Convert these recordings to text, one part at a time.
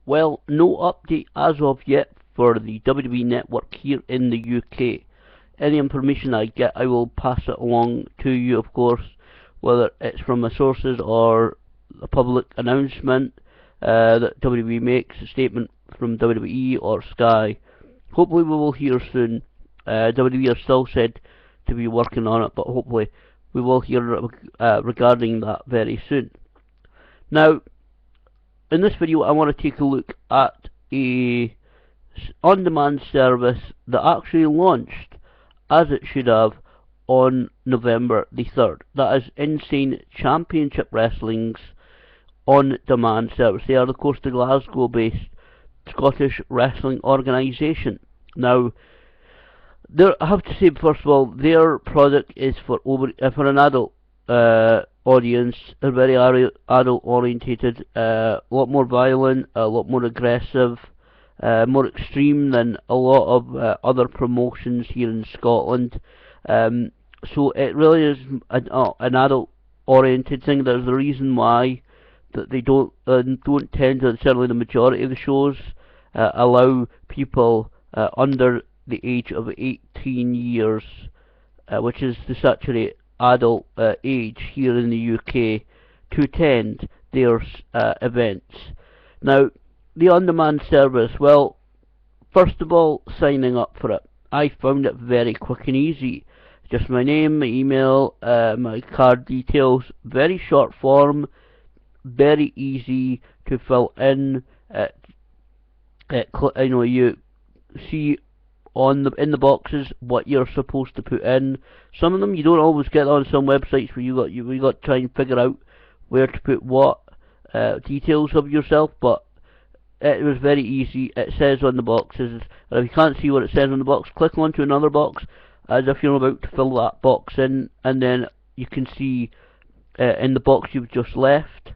Well, no update as of yet for the WWE Network here in the UK. Any information I get, I will pass it along to you, of course, whether it's from my sources or a public announcement that WWE makes, a statement from WWE or Sky. Hopefully we will hear soon. WWE are still said to be working on it, but hopefully we will hear regarding that very soon. Now, in this video I want to take a look at a on-demand service that actually launched as it should have on November the 3rd. That is Insane Championship Wrestling's on-demand service. They are, of course, the Glasgow-based Scottish wrestling organisation. Now, I have to say, first of all, their product is for an adult audience. They're very adult orientated, a lot more violent, a lot more aggressive, more extreme than a lot of other promotions here in Scotland. So it really is an adult oriented thing. There's the reason why that they don't tend to, certainly the majority of the shows, allow people under the age of 18 years, which is the statutory adult age here in the UK, to attend their events. Now, the on-demand service, well, first of all, signing up for it. I found it very quick and easy. Just my name, my email, my card details, very short form, very easy to fill in. You see in the boxes what you're supposed to put in. Some of them you don't always get on some websites where you got to try and figure out where to put what details of yourself, but it was very easy. It says on the boxes, and if you can't see what it says on the box, click onto another box as if you're about to fill that box in, and then you can see in the box you've just left,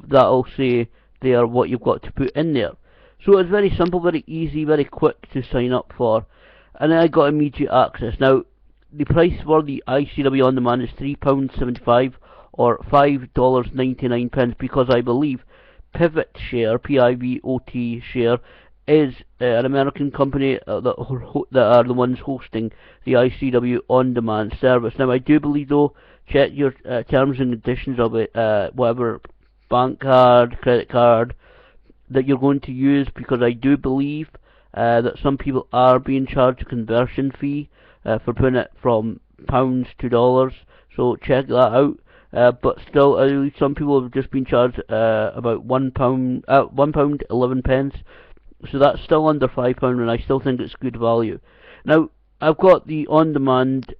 that'll say there what you've got to put in there. So it's very simple, very easy, very quick to sign up for, and then I got immediate access. Now, the price for the ICW On Demand is £3.75 or $5.99, because I believe Pivot Share, P-I-V-O-T Share, is an American company that are the ones hosting the ICW On Demand service. Now, I do believe, though, check your terms and conditions of it, whatever bank card, credit card that you're going to use, because I do believe that some people are being charged a conversion fee for putting it from pounds to dollars, so check that out. But still, some people have just been charged about £1, 11 pence, so that's still under £5, and I still think it's good value. Now, I've got the on-demand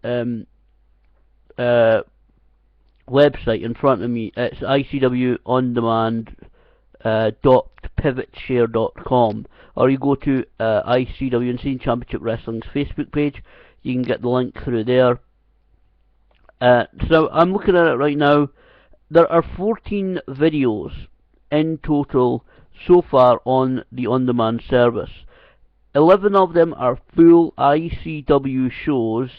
website in front of me. It's icwondemand.pivotshare.com, or you go to ICW Insane Championship Wrestling's Facebook page. You can get the link through there. So I'm looking at it right now. There are 14 videos in total so far on the on-demand service. 11 of them are full ICW shows,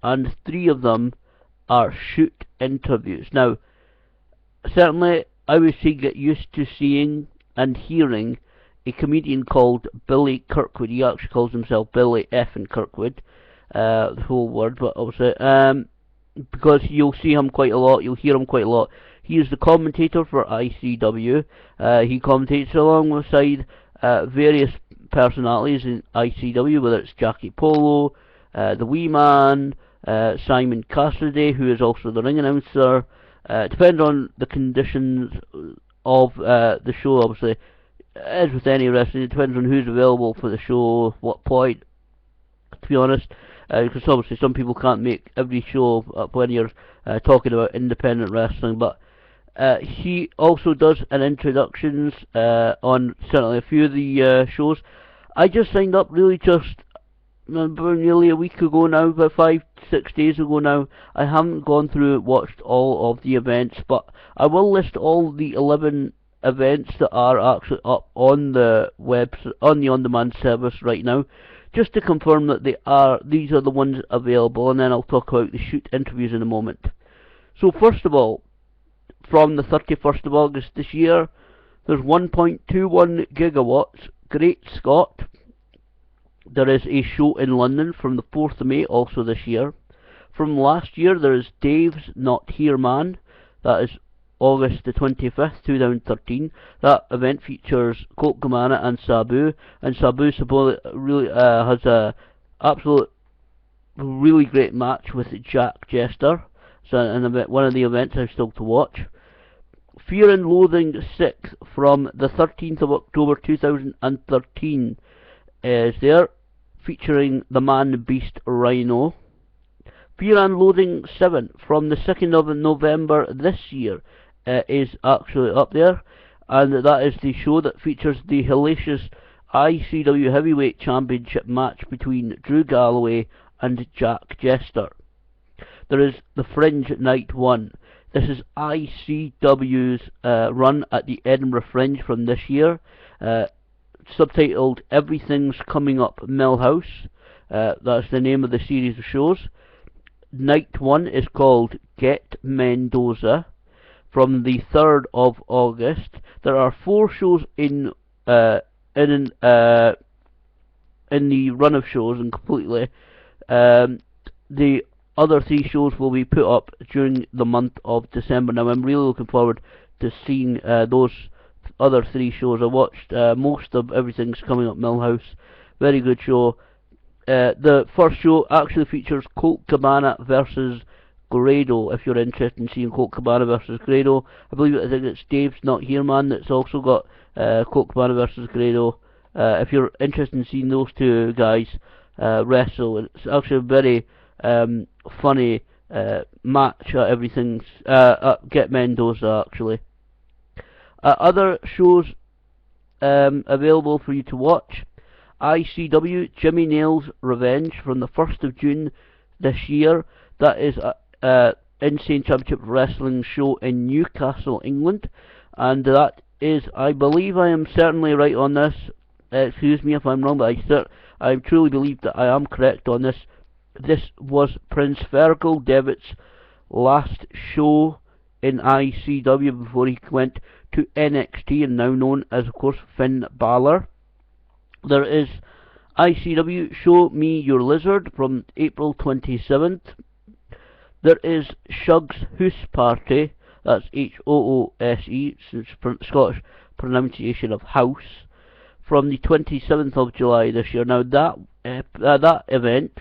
and 3 of them are shoot interviews. Now, certainly I would say get used to seeing and hearing a comedian called Billy Kirkwood. He actually calls himself Billy F. and Kirkwood, the whole word, but obviously, because you'll see him quite a lot, you'll hear him quite a lot. He is the commentator for ICW. He commentates alongside various personalities in ICW, whether it's Jackie Polo, the Wee Man, Simon Cassidy, who is also the ring announcer. Depends on the conditions of the show, obviously. As with any wrestling, it depends on who's available for the show, what point, to be honest. Because obviously some people can't make every show when you're talking about independent wrestling, but he also does an introductions on certainly a few of the shows. I just signed up really just nearly a week ago now, about 5-6 days ago now. I haven't gone through and watched all of the events, but I will list all the 11 events that are actually up on the on the on-demand service right now, just to confirm that these are the ones available, and then I'll talk about the shoot interviews in a moment. So first of all, from the 31st of August this year, There's 1.21 gigawatts. Great Scott. There is a show in London from the 4th of May, also this year. From last year, there is Dave's Not Here Man. That is August the 25th, 2013. That event features Colt Cabana and Sabu. And Sabu really has a absolute really great match with Jack Jester. So one of the events I'm still to watch. Fear and Loathing 6 from the 13th of October 2013 is there, featuring the Man Beast Rhino. Fear and Loathing 7 from the 2nd of November this year is actually up there, and that is the show that features the hellacious ICW Heavyweight Championship match between Drew Galloway and Jack Jester. There is the Fringe Night 1. This is ICW's run at the Edinburgh Fringe from this year, subtitled Everything's Coming Up Millhouse. That's the name of the series of shows. Night 1 is called Get Mendoza. From the 3rd of August, there are 4 shows in the run of shows, and completely. The other 3 shows will be put up during the month of December. Now, I'm really looking forward to seeing those other 3 shows. I watched most of Everything's Coming Up Millhouse. Very good show. The first show actually features Colt Cabana versus Grado. If you're interested in seeing Colt Cabana versus Grado, I think it's Dave's Not Here Man that's also got Colt Cabana versus Grado. If you're interested in seeing those 2 guys wrestle, it's actually a very funny match at Everything's at Get Mendoza actually. Other shows available for you to watch. ICW Jimmy Nail's Revenge from the 1st of June this year. That is Insane Championship Wrestling show in Newcastle, England, and that is, I believe I am certainly right on this, excuse me if I'm wrong, but I truly believe that I am correct on this. This was Prince Fergal Devitt's last show in ICW before he went to NXT, and now known as, of course, Finn Balor. There is ICW Show Me Your Lizard from April 27th. There is Shug's Hoose Party, that's Hoose, Scottish pronunciation of house, from the 27th of July this year. Now that event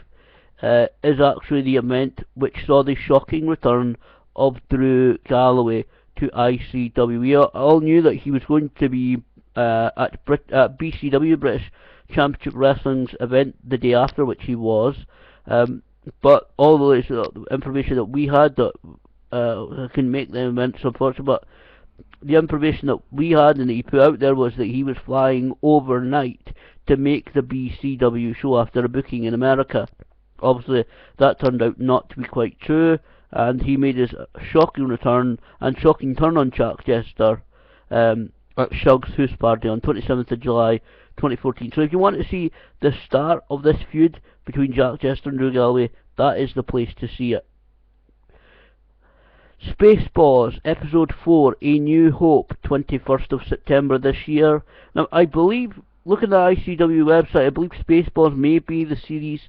is actually the event which saw the shocking return of Drew Galloway to ICW. We all knew that he was going to be at BCW, British Championship Wrestling's event the day after, which he was. But all the information that we had that can make the events unfortunate, but the information that we had and that he put out there was that he was flying overnight to make the BCW show after a booking in America. Obviously, that turned out not to be quite true, and he made his shocking return and shocking turn on Jack Jester at Shug's Hoose Party on 27th of July 2014. So if you want to see the start of this feud between Jack Jester and Drew Galloway, that is the place to see it. Spaceballs Episode 4, A New Hope, 21st of September this year. Now, I believe, looking at the ICW website, I believe Spaceballs may be the series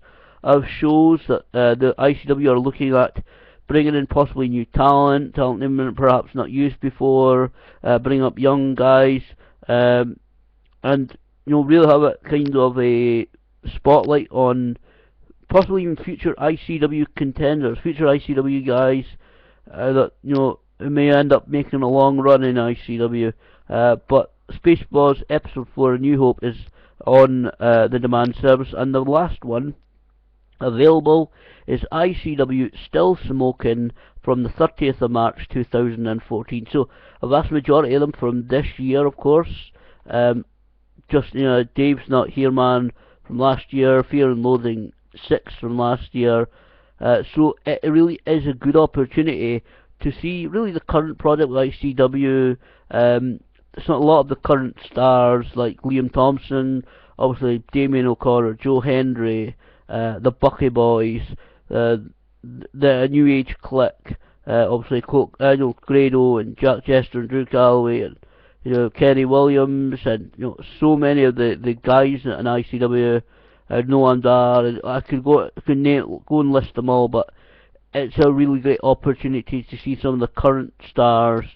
of shows that the ICW are looking at bringing in possibly new talent perhaps not used before, bring up young guys, and really have a kind of a spotlight on possibly even future ICW contenders, future ICW guys that who may end up making a long run in ICW. But Spaceballs Episode 4 A New Hope is on the demand service, and the last one available is ICW Still Smoking from the 30th of March 2014. So a vast majority of them from this year, of course. Just Dave's Not Here Man from last year, Fear and Loathing 6 from last year. So it really is a good opportunity to see really the current product with ICW. It's not a lot of the current stars like Liam Thompson, obviously Damien O'Connor, Joe Hendry, the Bucky Boys, the New Age Clique, obviously Grado and Jack Jester and Drew Galloway and Kenny Williams, and so many of the guys in ICW. Noam Dar, and I could go and list them all, but it's a really great opportunity to see some of the current stars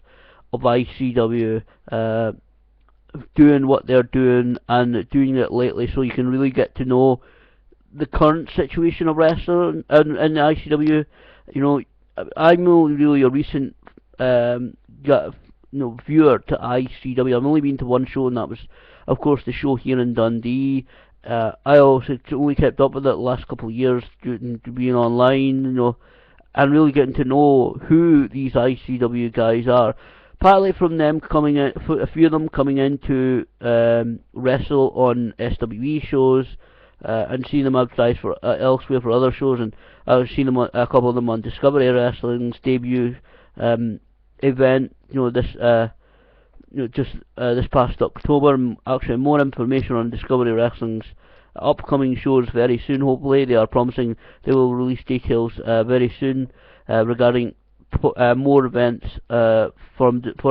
of ICW doing what they're doing and doing it lately, so you can really get to know the current situation of wrestling in the ICW. I'm only really a recent viewer to ICW. I've only been to one show, and that was, of course, the show here in Dundee. I also only kept up with it the last couple of years due to being online, and really getting to know who these ICW guys are. Partly from them coming in, a few of them coming in to wrestle on SWE shows, and seeing them advertised for elsewhere for other shows, and I've seen them a couple of them on Discovery Wrestling's debut event. This past October. Actually, more information on Discovery Wrestling's upcoming shows very soon. Hopefully, they are promising they will release details very soon regarding more events for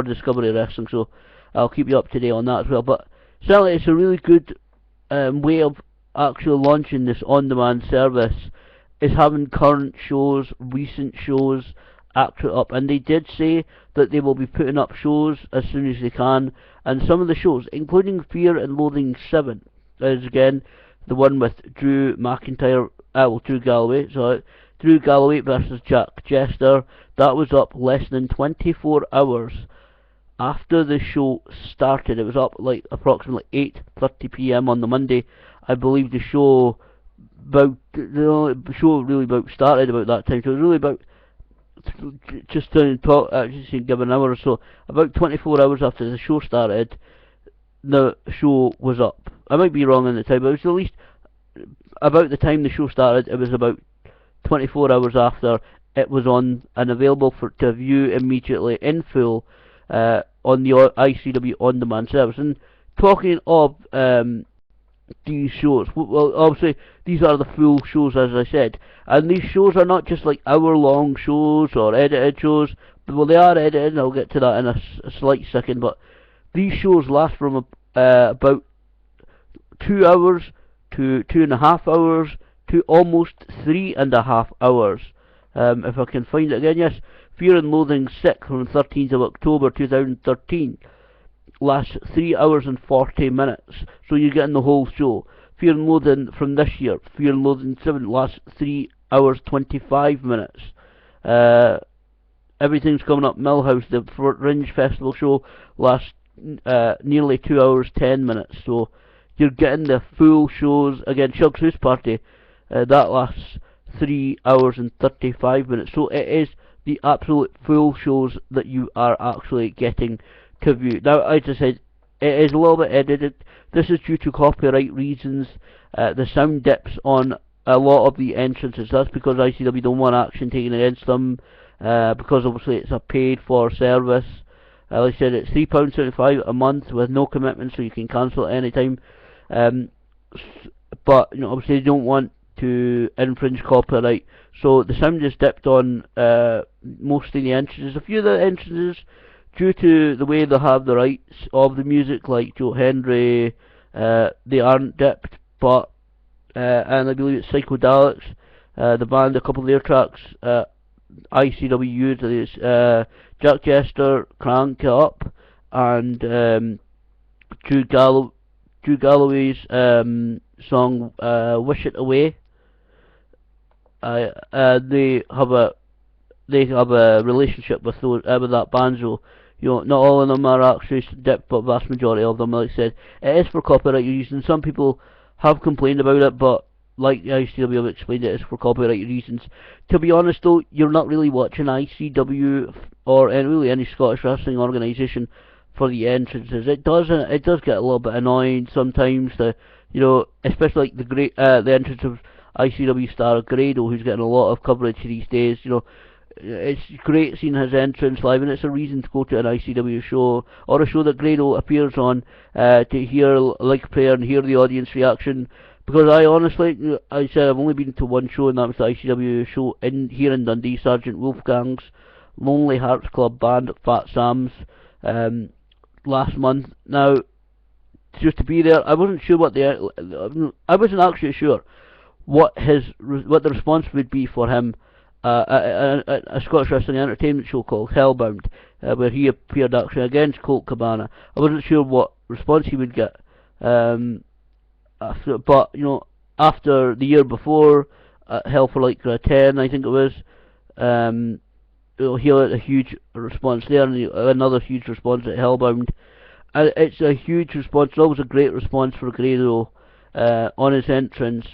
Discovery Wrestling. So I'll keep you up to date on that as well. But certainly, it's a really good way of actually launching this on-demand service. Is having current shows, recent shows actually up, and they did say that they will be putting up shows as soon as they can, and some of the shows, including Fear and Loathing 7, is again the one with Drew Galloway, Drew Galloway versus Jack Jester. That was up less than 24 hours after the show started. It was up like approximately 8:30 p.m. on the Monday. I believe the show really about started about that time, so it was really about just to talk, just give an hour or so. About 24 hours after the show started, the show was up. I might be wrong on the time, but it was at least about the time the show started. It was about 24 hours after it was on and available to view immediately in full on the ICW on-demand service. And talking of these shows, well, obviously these are the full shows, as I said, and these shows are not just like hour-long shows or edited shows. Well, they are edited, and I'll get to that in a slight second, but these shows last from about 2 hours to 2.5 hours to almost 3.5 hours. If I can find it again, yes, Fear and Loathing 6 from the 13th of October 2013 lasts 3 hours and 40 minutes, so you're getting the whole show. Fear and Loathing from this year, Fear and Loathing 7, lasts 3 hours 25 minutes. Everything's coming up. Millhouse, the Fringe Festival show, lasts nearly 2 hours 10 minutes, so you're getting the full shows. Again, Shug's House Party, that lasts 3 hours and 35 minutes, so it is the absolute full shows that you are actually getting to view. Now, as I said, it is a little bit edited. This is due to copyright reasons. The sound dips on a lot of the entrances. That's because ICW don't want action taken against them, because obviously it's a paid-for service. Like I said, it's £3.75 a month with no commitment, so you can cancel at any time. But obviously they don't want to infringe copyright, so the sound is dipped on most of the entrances. A few of the entrances, due to the way they have the rights of the music, like Joe Hendry, they aren't dipped, but and I believe it's Psychodelics, the band, a couple of their tracks, ICW used Jack Jester, Crank It Up, and Drew Galloway's song Wish It Away. They have a relationship with that band, so not all of them are actually dipped, but vast majority of them, like I said, it is for copyright reasons. Some people have complained about it, but like ICW have explained, it is for copyright reasons. To be honest though, you're not really watching ICW or really any Scottish wrestling organisation for the entrances. It does get a little bit annoying sometimes. Especially like the entrance of ICW star Grado, who's getting a lot of coverage these days. It's great seeing his entrance live, and it's a reason to go to an ICW show or a show that Grado appears on to hear Like a Prayer and hear the audience reaction. Because I honestly, I said I've only been to one show, and that was the ICW show here in Dundee, Sergeant Wolfgang's Lonely Hearts Club Band at Fat Sam's. last month. Now, just to be there, I wasn't sure what I wasn't actually sure what the response would be for him at a Scottish Wrestling Entertainment show called Hellbound, where he appeared actually against Colt Cabana. I wasn't sure what response he would get, but after the year before, Hell for Lycra 10, I think it was, he had a huge response there, and another huge response at Hellbound. It's a huge response. It's always a great response for Grado on his entrance.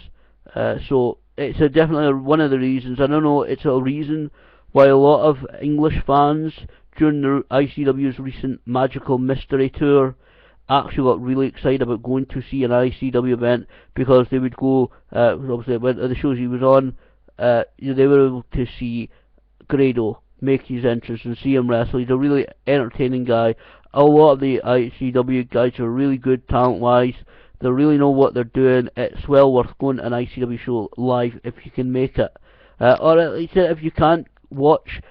So it's definitely one of the reasons. I don't know, it's a reason why a lot of English fans during the ICW's recent Magical Mystery Tour actually got really excited about going to see an ICW event, because they would go, obviously at the shows he was on, they were able to see Grado make his entrance and see him wrestle. He's a really entertaining guy. A lot of the ICW guys are really good talent-wise. They really know what they're doing. It's well worth going to an ICW show live if you can make it. Or at least if you can't watch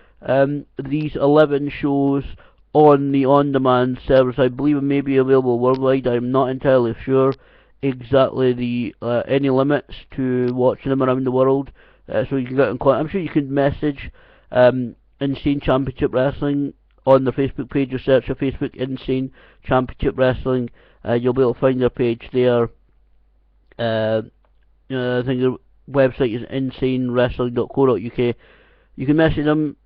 these 11 shows on the on-demand service. I believe it may be available worldwide. I'm not entirely sure exactly the any limits to watching them around the world. So you can get in contact. I'm sure you can message Insane Championship Wrestling on their Facebook page, or search for Facebook Insane Championship Wrestling. You'll be able to find their page there. I think their website is insanewrestling.co.uk. You can message them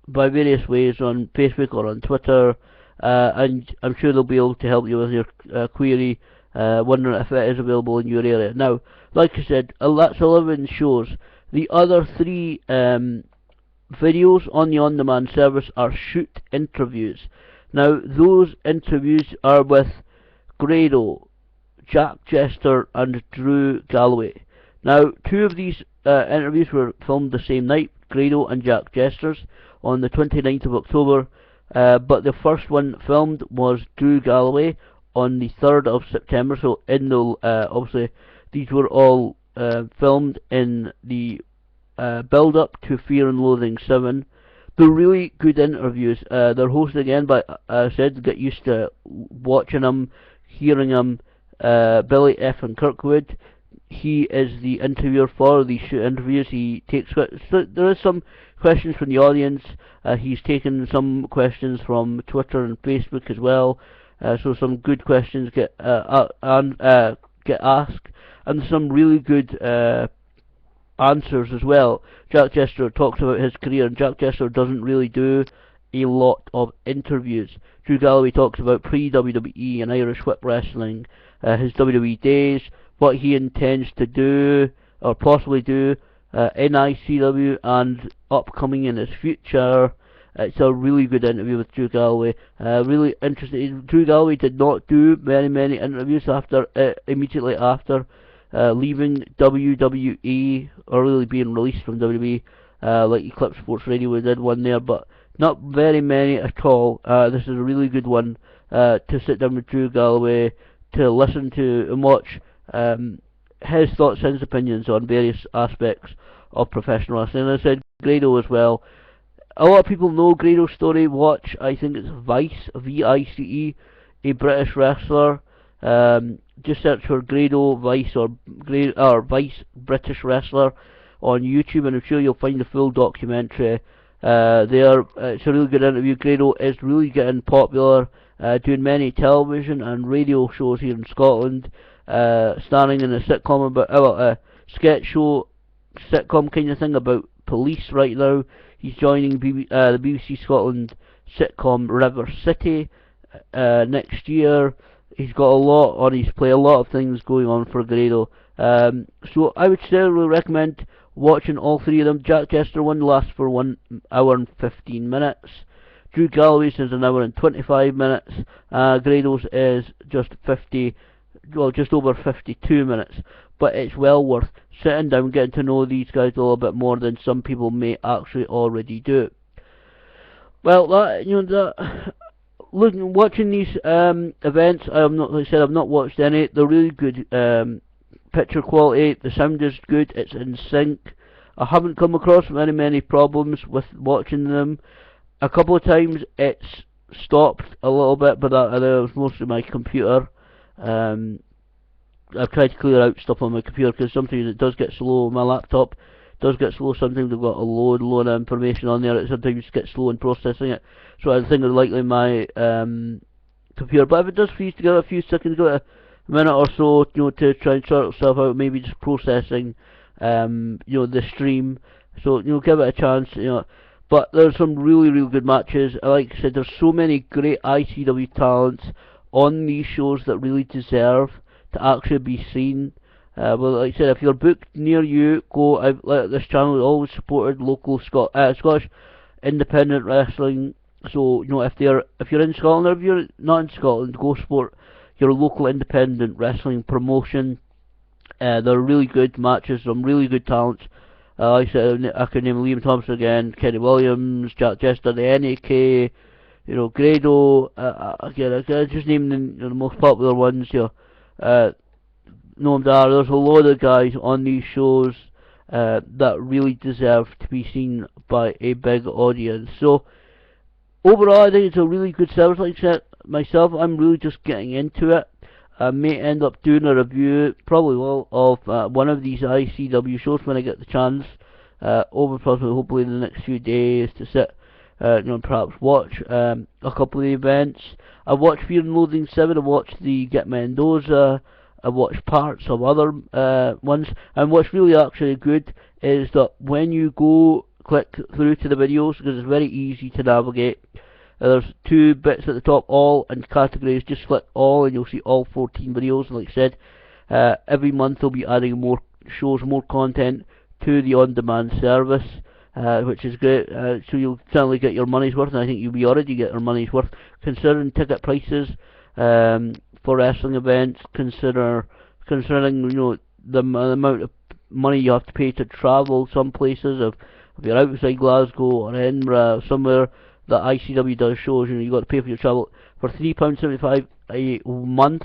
by various ways on Facebook or on Twitter, and I'm sure they'll be able to help you with your query, wondering if it is available in your area. Now, like I said, that's 11 shows. The other 3 videos on the on-demand service are shoot interviews. Now, those interviews are with Grado, Jack Jester, and Drew Galloway. Now, 2 of these interviews were filmed the same night, Grado and Jack Jester's, on the 29th of October, but the first one filmed was Drew Galloway on the 3rd of September, so obviously these were all filmed in the build-up to Fear and Loathing 7. They're really good interviews. They're hosted again by, I said, get used to watching them, hearing them, Billy F. and Kirkwood. He is the interviewer for these shoot interviews. He takes, so there is some questions from the audience. He's taken some questions from Twitter and Facebook as well. So some good questions get asked, and some really good answers as well. Jack Jester talks about his career, and Jack Jester doesn't really do a lot of interviews. Drew Galloway talks about pre-WWE and Irish Whip Wrestling, his WWE days, what he intends to do, or possibly do, in ICW and upcoming in his future. It's a really good interview with Drew Galloway. Really interesting. Drew Galloway did not do many interviews immediately after leaving WWE, or really being released from WWE, like Eclipse Sports Radio did one there, but not very many at all. This is a really good one to sit down with Drew Galloway, to listen to and watch his thoughts and opinions on various aspects of professional wrestling. And I said Grado as well. A lot of people know Grado's story. Watch, I think it's Vice, V-I-C-E, a British wrestler. Just search for Grado Vice or Vice British Wrestler on YouTube, and I'm sure you'll find the full documentary there. It's a really good interview. Grado is really getting popular, doing many television and radio shows here in Scotland, starring in a sitcom about a sketch show, sitcom kind of thing about police right now. He's joining the BBC Scotland sitcom River City next year. He's got a lot on his plate, a lot of things going on for Grado. So I would certainly recommend watching all 3 of them. Jack Jester one lasts for 1 hour and 15 minutes. Drew Galloway's is 1 hour and 25 minutes. Grado's is just over 52 minutes. But it's well worth sitting down, getting to know these guys a little bit more than some people may actually already do. Well, watching these events, I've not watched any. They're really good picture quality. The sound is good. It's in sync. I haven't come across many problems with watching them. A couple of times it's stopped a little bit, but that was mostly my computer. Um, I've tried to clear out stuff on my computer because sometimes it does get slow. My laptop does get slow. Sometimes I've got a load of information on there. It sometimes gets slow in processing it. So I think it's likely my computer. But if it does freeze to give it a few seconds, give it a minute or so, to try and sort itself out. Maybe just processing, the stream. So give it a chance. But there's some really, really good matches. Like I said, there's so many great ICW talents on these shows that really deserve to actually be seen. Well, like I said, if you're booked near you, go. This channel has always supported local Scottish independent wrestling. So if you're in Scotland or if you're not in Scotland, go support your local independent wrestling promotion. They're really good matches, some really good talents. Like I said, I could name Liam Thompson again, Kenny Williams, Jack Jester, the NAK, Grado. Again, I just named the most popular ones here. Noam Dar. There's a lot of guys on these shows that really deserve to be seen by a big audience. So overall, I think it's a really good service. Like I said, myself, I'm really just getting into it. I may end up doing a review, probably will, of one of these ICW shows when I get the chance. Over possibly, hopefully, in the next few days to sit, perhaps watch a couple of the events. I watched Fear and Loathing 7. I watched the Get Mendoza. I watched parts of other ones. And what's really actually good is that when you click through to the videos, because it's very easy to navigate. There's two bits at the top, all and categories. Just click all and you'll see all 14 videos. Like I said, every month they'll be adding more shows, more content to the on-demand service, which is great. So you'll certainly get your money's worth, and I think you'll be already get your money's worth. Considering ticket prices for wrestling events, considering the amount of money you have to pay to travel some places. If you're outside Glasgow or Edinburgh, somewhere that ICW does shows, you've got to pay for your travel. For £3.75 a month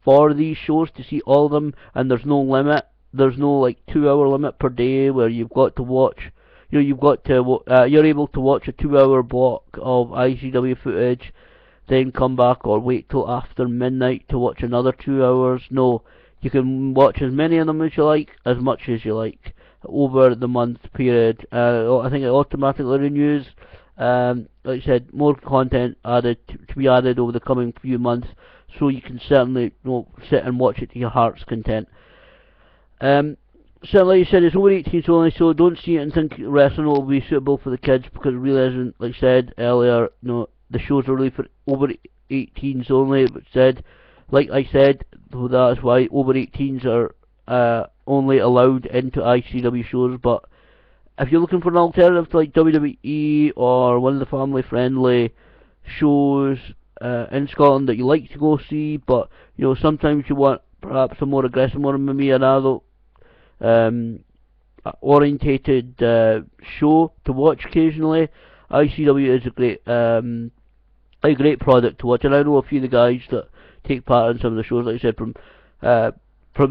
for these shows to see all of them, and there's no limit. There's no 2-hour limit per day where you've got to watch. You're able to watch a 2-hour block of ICW footage, then come back or wait till after midnight to watch another 2 hours. No, you can watch as many of them as you like, as much as you like, over the month period. I think it automatically renews. Like I said, more content added to be added over the coming few months, so you can certainly sit and watch it to your heart's content. Certainly, like I said, it's over 18s only, so don't see it and think wrestling will be suitable for the kids, because it really isn't. Like I said earlier, the shows are really for over 18s only. But like I said, that's why over 18s are only allowed into ICW shows. But if you're looking for an alternative to WWE or one of the family-friendly shows in Scotland that you like to go see, but sometimes you want perhaps a more aggressive, more maybe an adult orientated show to watch occasionally, ICW is a great product to watch. And I know a few of the guys that take part in some of the shows, like I said, from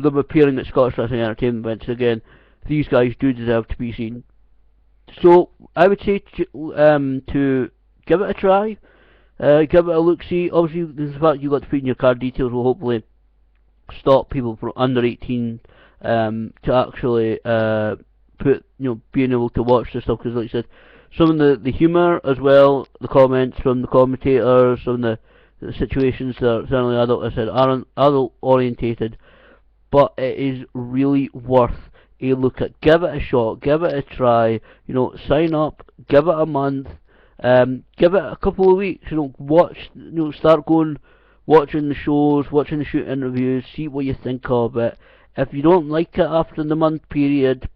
them appearing at Scottish Wrestling Entertainment events. Again, these guys do deserve to be seen. So I would say to give it a try, give it a look-see. Obviously, the fact you've got to put in your card details will hopefully stop people from under 18 to actually being able to watch this stuff. Because like I said, some of the humour as well, the comments from the commentators, some of the situations that are certainly aren't adult orientated, but it is really worth a look at. Give it a shot, give it a try, sign up, give it a month, give it a couple of weeks, watch, start going, watching the shows, watching the shoot interviews, see what you think of it. If you don't like it after the month period,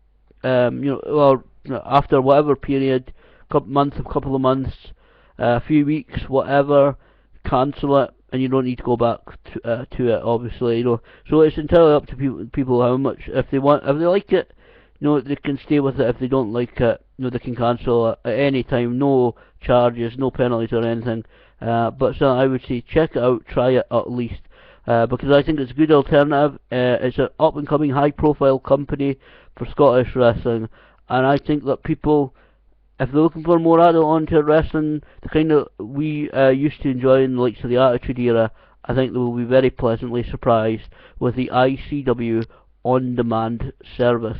or after whatever period, couple of months, a few weeks, whatever, cancel it, and you don't need to go back to it, obviously. So it's entirely up to people how much. If they like it, they can stay with it. If they don't like it, they can cancel it at any time. No charges, no penalties or anything. But so I would say check it out, try it at least. Because I think it's a good alternative. It's an up-and-coming, high-profile company for Scottish wrestling, and I think that people if they're looking for more adult on-tier wrestling, the kind of we used to enjoy in the likes of the Attitude Era, I think they will be very pleasantly surprised with the ICW On Demand service.